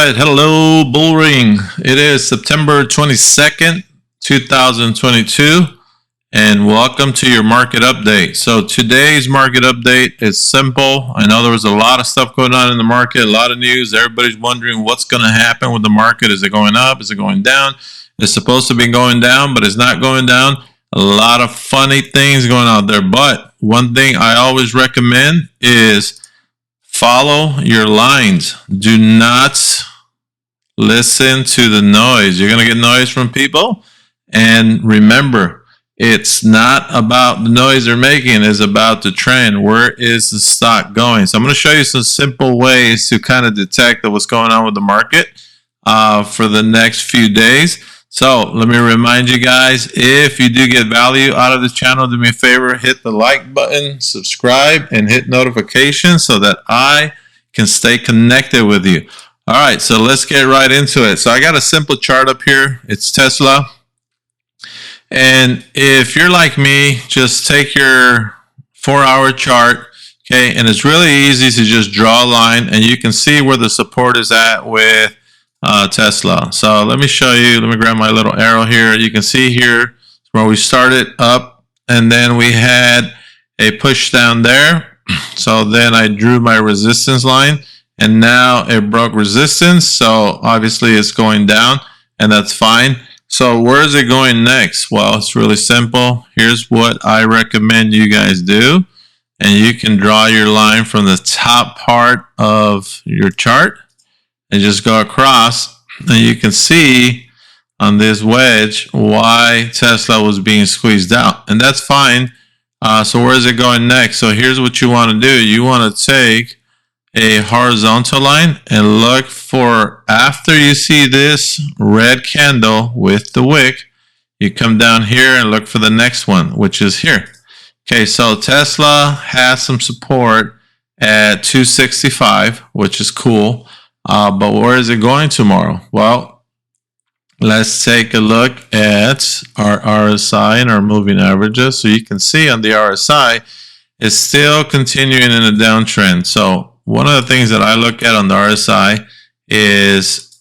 right, hello, Bullring. It is September 22nd, 2022, and welcome to your market update. So today's market update is simple. I know there was a lot of stuff going on in the market, a lot of news. Everybody's wondering what's going to happen with the market. Is it going up? Is it going down? It's supposed to be going down, but it's not going down. A lot of funny things going on there. But one thing I always recommend is follow your lines. Do not listen to the noise. You're going to get noise from people. And remember, it's not about the noise they're making. It's about the trend. Where is the stock going? So I'm going to show you some simple ways to kind of detect what's going on with the market for the next few days. So let me remind you guys, if you do get value out of this channel, do me a favor, hit the like button, subscribe, and hit notifications so that I can stay connected with you. All right, so let's get right into it. So I got a simple chart up here. It's Tesla. And if you're like me, just take your 4-hour chart, okay? And it's really easy to just draw a line, and you can see where the support is at with Tesla. So let me show you. Let me grab my little arrow here. You can see here where we started up, and then we had a push down there. So then I drew my resistance line, and now it broke resistance. So obviously it's going down, and that's fine. So where is it going next? Well, it's really simple. Here's what I recommend you guys do. And you can draw your line from the top part of your chart and just go across, and you can see on this wedge why Tesla was being squeezed out, and that's fine. So where is it going next? So here's what you want to do. You want to take a horizontal line and look for, after you see this red candle with the wick, you come down here and look for the next one, which is here. Okay, so Tesla has some support at 265, which is cool. But where is it going tomorrow? Well, let's take a look at our RSI and our moving averages. So you can see on the RSI, it's still continuing in a downtrend. So one of the things that I look at on the RSI is,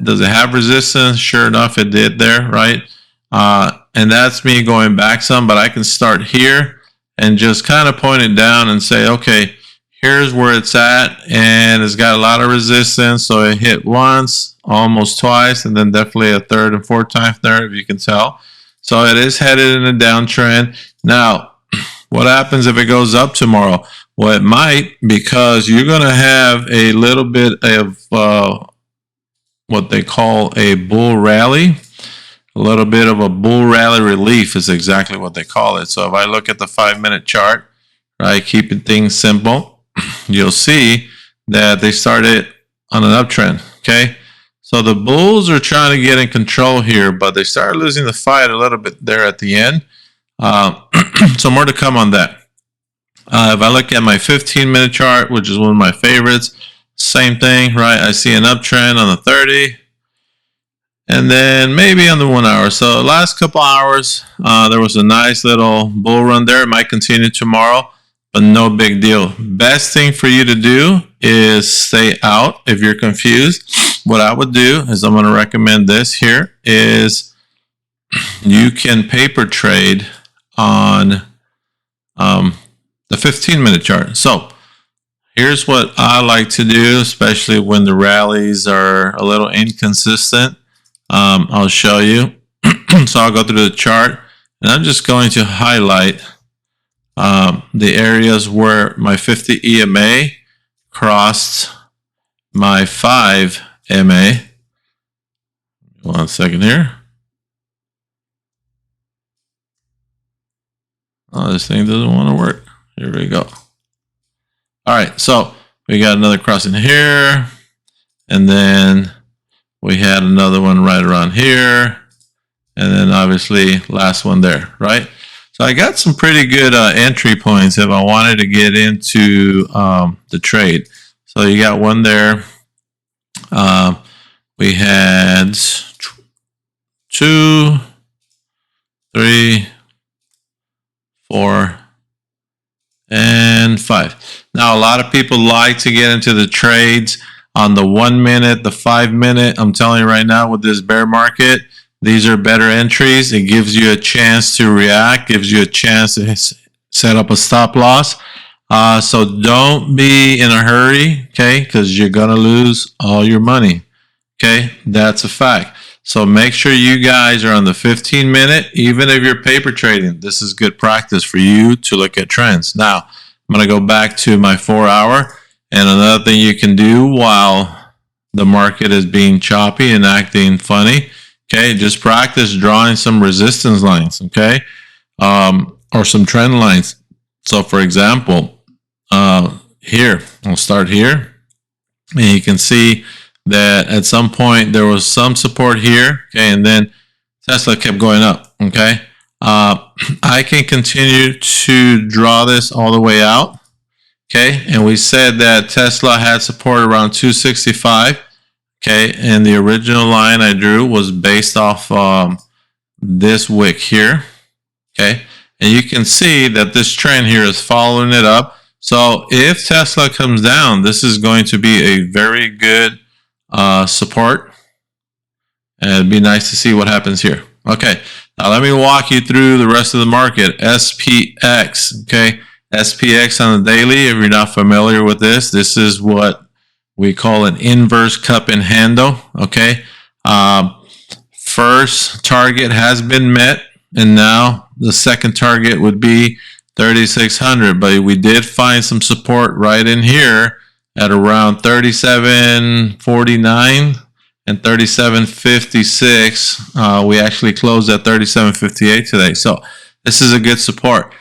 does it have resistance? Sure enough, it did there, right? And that's me going back some, but I can start here and just kind of point it down and say, okay, here's where it's at, and it's got a lot of resistance. So it hit once, almost twice, and then definitely a third and fourth time there, if you can tell. So it is headed in a downtrend. Now, what happens if it goes up tomorrow? Well, it might, because you're going to have a little bit of what they call a bull rally. A little bit of a bull rally relief is exactly what they call it. So if I look at the 5-minute chart, right, keeping things simple, you'll see that they started on an uptrend, okay? So the bulls are trying to get in control here, but they started losing the fight a little bit there at the end. So more to come on that. If I look at my 15-minute chart, which is one of my favorites, same thing, right? I see an uptrend on the 30, and then maybe on the 1 hour. So last couple hours, there was a nice little bull run there. It might continue tomorrow, but no big deal. Best thing for you to do is stay out if you're confused. What I would do is, I'm going to recommend this here, is you can paper trade on the 15-minute chart. So here's what I like to do, especially when the rallies are a little inconsistent. I'll show you. So I'll go through the chart, and I'm just going to highlight the areas where my 50 EMA crossed my 5 MA. 1 second here. Oh, this thing doesn't want to work. Here we go. All right, so we got another crossing here, and then we had another one right around here, and then obviously last one there, right? So I got some pretty good entry points if I wanted to get into the trade. So you got one there. We had 2, 3, 4, and 5. Now, a lot of people like to get into the trades on the 1 minute, the 5 minute. I'm telling you right now, with this bear market, these are better entries. It gives you a chance to react, gives you a chance to set up a stop loss. So don't be in a hurry, okay? Because you're going to lose all your money, okay? That's a fact. So make sure you guys are on the 15 minute, even if you're paper trading. This is good practice for you to look at trends. Now, I'm going to go back to my 4 hour. And another thing you can do while the market is being choppy and acting funny, okay, just practice drawing some resistance lines, okay, or some trend lines. So, for example, here, I'll start here, and you can see that at some point there was some support here, okay, and then Tesla kept going up, okay. I can continue to draw this all the way out. Okay, and we said that Tesla had support around 265. Okay, and the original line I drew was based off this wick here. Okay, and you can see that this trend here is following it up. So if Tesla comes down, this is going to be a very good support. And it'd be nice to see what happens here. Okay, now let me walk you through the rest of the market. SPX, okay. SPX on the daily, if you're not familiar with this is what we call an inverse cup and handle, okay? First target has been met, and now the second target would be 3,600, but we did find some support right in here at around 37.49 and 37.56. We actually closed at 37.58 today, so this is a good support.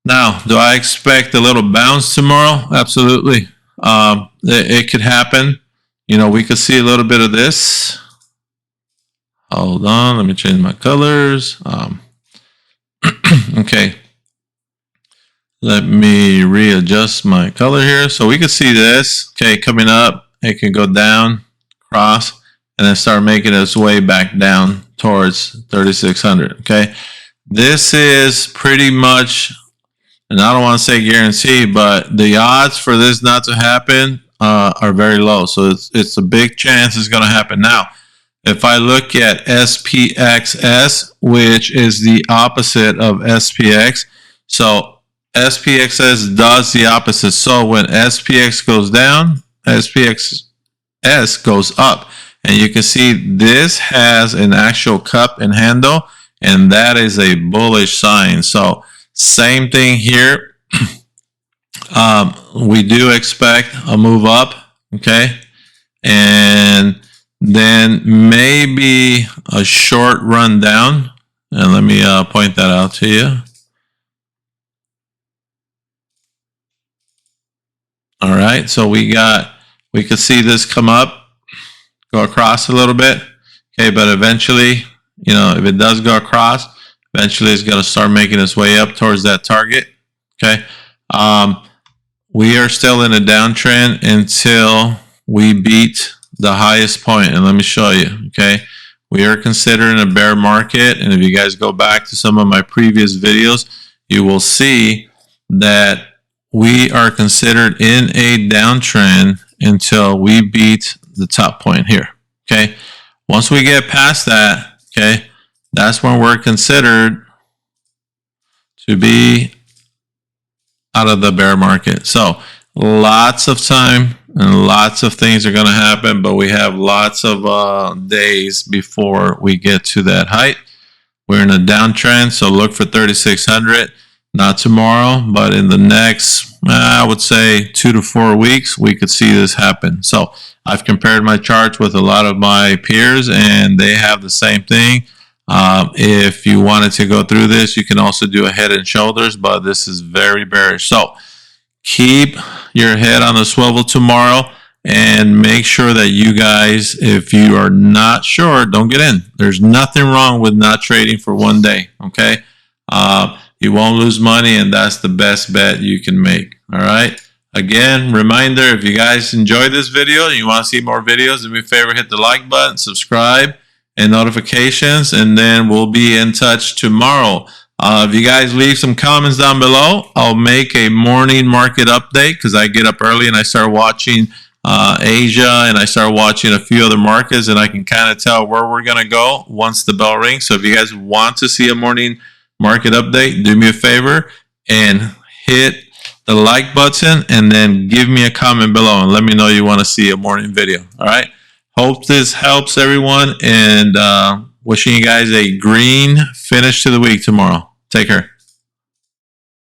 Now, do I expect a little bounce tomorrow? Absolutely. It could happen. You know, we could see a little bit of this. Hold on, let me change my colors. Okay. Let me readjust my color here. So we could see this, okay, coming up. It can go down, cross, and then start making its way back down towards 3,600, okay? This is pretty much, and I don't want to say guarantee, but the odds for this not to happen are very low. So it's a big chance it's going to happen. Now, if I look at SPXS, which is the opposite of SPX, so SPXS does the opposite. So when SPX goes down, SPXS goes up. And you can see this has an actual cup and handle, and that is a bullish sign. So same thing here. We do expect a move up, okay? And then maybe a short run down. And let me point that out to you. All right, so we could see this come up, go across a little bit, okay, but eventually, you know, if it does go across, eventually it's going to start making its way up towards that target, okay? We are still in a downtrend until we beat the highest point, and let me show you, okay? We are considering a bear market, and if you guys go back to some of my previous videos, you will see that we are considered in a downtrend until we beat the top point here, okay? Once we get past that, okay, that's when we're considered to be out of the bear market. So lots of time and lots of things are going to happen, but we have lots of days before we get to that height. We're in a downtrend, so look for 3,600. Not tomorrow, but in the next, I would say 2 to 4 weeks, we could see this happen. So I've compared my charts with a lot of my peers, and they have the same thing. If you wanted to go through this, you can also do a head and shoulders, but this is very bearish. So keep your head on the swivel tomorrow, and make sure that you guys, if you are not sure, don't get in. There's nothing wrong with not trading for 1 day, okay? You won't lose money, and that's the best bet you can make. All right. Again, reminder, if you guys enjoyed this video and you want to see more videos, do me a favor, hit the like button, subscribe, and notifications, and then we'll be in touch tomorrow. If you guys leave some comments down below, I'll make a morning market update because I get up early and I start watching Asia, and I start watching a few other markets, and I can kind of tell where we're going to go once the bell rings. So if you guys want to see a morning market update, do me a favor and hit the like button, and then give me a comment below and let me know you want to see a morning video. All right. Hope this helps everyone, and wishing you guys a green finish to the week tomorrow. Take care.